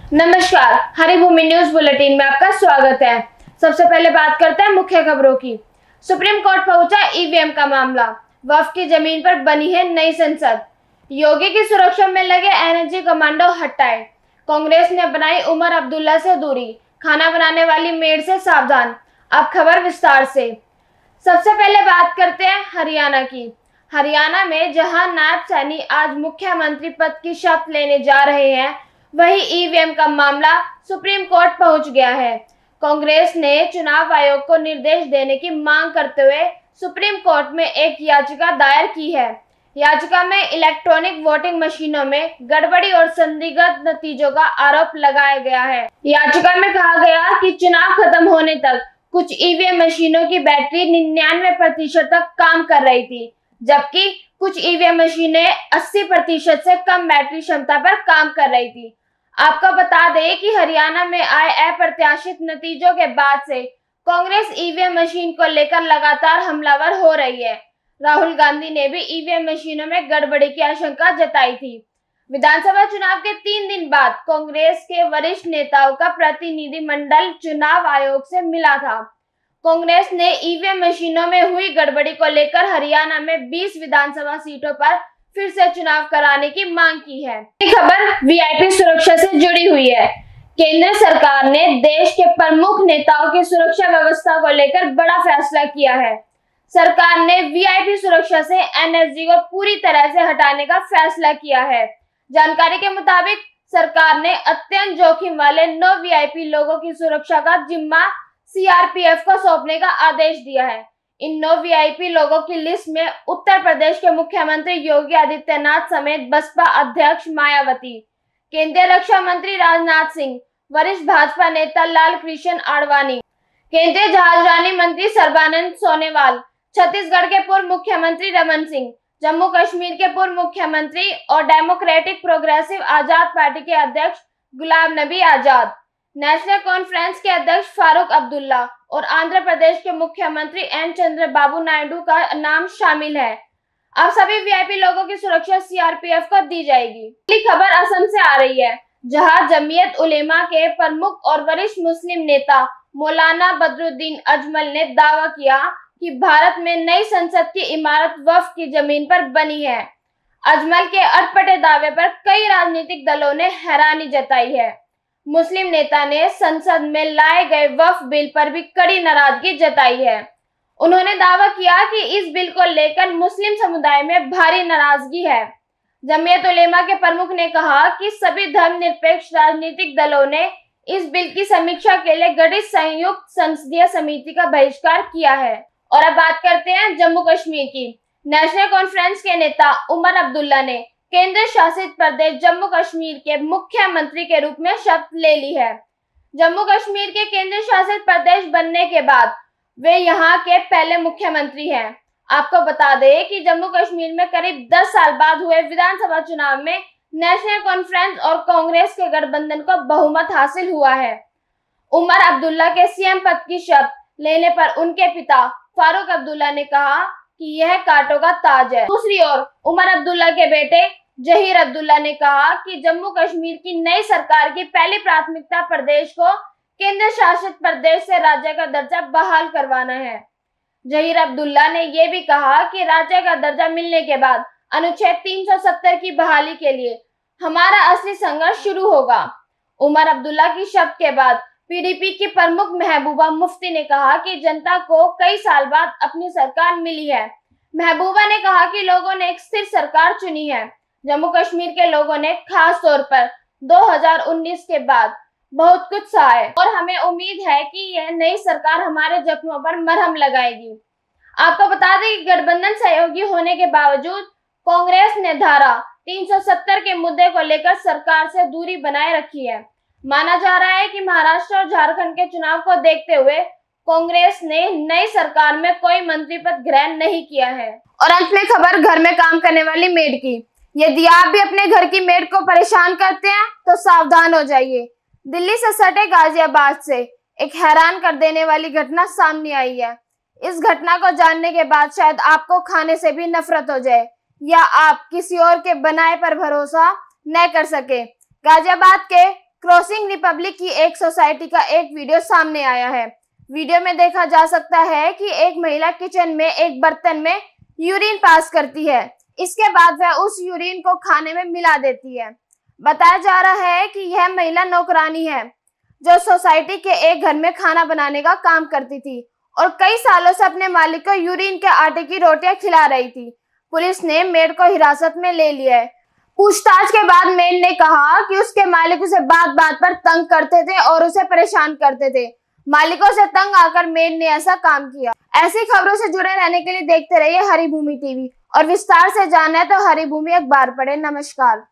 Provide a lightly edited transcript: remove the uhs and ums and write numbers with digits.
नमस्कार, Haribhoomi news bulletin में आपका स्वागत है। सबसे पहले बात करते हैं मुख्य खबरों की। सुप्रीम कोर्ट पहुंचा ईवीएम का मामला। वक्फ की जमीन पर बनी है नई संसद। योगी की सुरक्षा में लगे एनर्जी कमांडो हटाए। कांग्रेस ने बनाई उमर अब्दुल्ला से दूरी। खाना बनाने वाली मेड से सावधान। अब खबर विस्तार से। सबसे पहले बात करते हैं हरियाणा की। हरियाणा में जहां नायब सैनी आज मुख्यमंत्री पद की शपथ लेने जा रहे हैं, वहीं ईवीएम का मामला सुप्रीम कोर्ट पहुंच गया है। कांग्रेस ने चुनाव आयोग को निर्देश देने की मांग करते हुए सुप्रीम कोर्ट में एक याचिका दायर की है। याचिका में इलेक्ट्रॉनिक वोटिंग मशीनों में गड़बड़ी और संदिग्ध नतीजों का आरोप लगाया गया है। याचिका में कहा गया कि चुनाव खत्म होने तक कुछ ईवीएम मशीनों की बैटरी 99% तक काम कर रही थी, जबकि कुछ ईवीएम मशीनें 80% से कम बैटरी क्षमता पर काम कर रही थी। आपको बता दें कि हरियाणा में आए अप्रत्याशित नतीजों के बाद से कांग्रेस ईवीएम मशीन को लेकर लगातार हमलावर हो रही है। राहुल गांधी ने भी ईवीएम मशीनों में गड़बड़ी की आशंका जताई थी। विधानसभा चुनाव के 3 दिन बाद कांग्रेस के वरिष्ठ नेताओं का प्रतिनिधिमंडल चुनाव आयोग से मिला था। कांग्रेस ने ईवीएम मशीनों में हुई गड़बड़ी को लेकर हरियाणा में 20 विधानसभा सीटों पर फिर से चुनाव कराने की मांग की है। खबर वीआईपी सुरक्षा से जुड़ी हुई है। केंद्र सरकार ने देश के प्रमुख नेताओं की सुरक्षा व्यवस्था को लेकर बड़ा फैसला किया है। सरकार ने वीआईपी सुरक्षा से एनएसजी को पूरी तरह से हटाने का फैसला किया है। जानकारी के मुताबिक सरकार ने अत्यंत जोखिम वाले 9 वीआईपी लोगों की सुरक्षा का जिम्मा सीआरपीएफ को सौंपने का आदेश दिया है। इन 9 वीआईपी लोगों की लिस्ट में उत्तर प्रदेश के मुख्यमंत्री योगी आदित्यनाथ समेत बसपा अध्यक्ष मायावती, केंद्रीय रक्षा मंत्री राजनाथ सिंह, वरिष्ठ भाजपा नेता लाल कृष्ण आडवाणी, केंद्रीय जहाजरानी मंत्री सर्बानंद सोनोवाल, छत्तीसगढ़ के पूर्व मुख्यमंत्री रमन सिंह, जम्मू कश्मीर के पूर्व मुख्यमंत्री और डेमोक्रेटिक प्रोग्रेसिव आजाद पार्टी के अध्यक्ष गुलाम नबी आजाद, नेशनल कॉन्फ्रेंस के अध्यक्ष फारूक अब्दुल्ला और आंध्र प्रदेश के मुख्यमंत्री एन चंद्रबाबू नायडू का नाम शामिल है। अब सभी वीआईपी लोगों की सुरक्षा सीआरपीएफ को दी जाएगी। अगली खबर असम से आ रही है, जहां जमीयत उलेमा के प्रमुख और वरिष्ठ मुस्लिम नेता मौलाना बदरुद्दीन अजमल ने दावा किया कि भारत में नई संसद की इमारत वक्फ की जमीन पर बनी है। अजमल के अटपटे दावे पर कई राजनीतिक दलों ने हैरानी जताई है। मुस्लिम नेता ने संसद में लाए गए वक्फ बिल पर भी कड़ी नाराजगी जताई है। उन्होंने दावा किया कि इस बिल को लेकर मुस्लिम समुदाय में भारी नाराजगी है। जमीयत उलेमा के प्रमुख ने कहा कि सभी धर्मनिरपेक्ष राजनीतिक दलों ने इस बिल की समीक्षा के लिए गठित संयुक्त संसदीय समिति का बहिष्कार किया है। और अब बात करते हैं जम्मू कश्मीर की। नेशनल कॉन्फ्रेंस के नेता उमर अब्दुल्ला ने केंद्र शासित प्रदेश जम्मू कश्मीर के मुख्यमंत्री के रूप में शपथ ले ली है। जम्मू कश्मीर के केंद्र शासित प्रदेश बनने के बाद वे यहाँ के पहले मुख्यमंत्री हैं। आपको बता दें कि जम्मू कश्मीर में करीब 10 साल बाद हुए विधानसभा चुनाव में नेशनल कॉन्फ्रेंस और कांग्रेस के गठबंधन को बहुमत हासिल हुआ है। उमर अब्दुल्ला के सीएम पद की शपथ लेने पर उनके पिता फारूक अब्दुल्ला ने कहा कि यह कांटों का ताज है। दूसरी ओर उमर अब्दुल्ला के बेटे जहीर अब्दुल्ला ने कहा कि जम्मू कश्मीर की नई सरकार की पहली प्राथमिकता प्रदेश को केंद्र शासित प्रदेश से राज्य का दर्जा बहाल करवाना है। जहीर अब्दुल्ला ने यह भी कहा कि राज्य का दर्जा मिलने के बाद अनुच्छेद 370 की बहाली के लिए हमारा असली संघर्ष शुरू होगा। उमर अब्दुल्ला की शपथ के बाद पीडीपी की प्रमुख महबूबा मुफ्ती ने कहा कि जनता को कई साल बाद अपनी सरकार मिली है। महबूबा ने कहा कि लोगों ने एक स्थिर सरकार चुनी है। जम्मू कश्मीर के लोगों ने खास तौर पर 2019 के बाद बहुत कुछ सहा है और हमें उम्मीद है कि यह नई सरकार हमारे जख्मों पर मरहम लगाएगी। आपको बता दें कि गठबंधन सहयोगी होने के बावजूद कांग्रेस ने धारा 370 के मुद्दे को लेकर सरकार से दूरी बनाए रखी है। माना जा रहा है कि महाराष्ट्र और झारखंड के चुनाव को देखते हुए कांग्रेस ने नई सरकार में कोई मंत्री पद ग्रहण नहीं किया है। और अंत में खबर घर में काम करने वाली मेड की। यदि आप भी अपने घर की मेड को परेशान करते हैं तो सावधान हो जाइए। दिल्ली से सटे गाजियाबाद से एक हैरान कर देने वाली घटना सामने आई है। इस घटना को जानने के बाद शायद आपको खाने से भी नफरत हो जाए या आप किसी और के बनाए पर भरोसा न कर सके। गाजियाबाद के क्रॉसिंग रिपब्लिक की एक सोसाइटी का एक वीडियो सामने आया है। वीडियो में देखा जा सकता है कि एक महिला किचन में एक बर्तन में यूरिन पास करती है। इसके बाद वह उस यूरिन को खाने में मिला देती है। बताया जा रहा है कि यह महिला नौकरानी है जो सोसाइटी के एक घर में खाना बनाने का काम करती थी और कई सालों से अपने मालिक को यूरिन के आटे की रोटियां खिला रही थी। पुलिस ने मेड को हिरासत में ले लिया है। पूछताछ के बाद मेड ने कहा कि उसके मालिक उसे बात बात पर तंग करते थे और उसे परेशान करते थे। मालिकों से तंग आकर मेड ने ऐसा काम किया। ऐसी खबरों से जुड़े रहने के लिए देखते रहिए हरी भूमि टीवी और विस्तार से जानना है तो हरी भूमि अखबार पढ़ें। नमस्कार।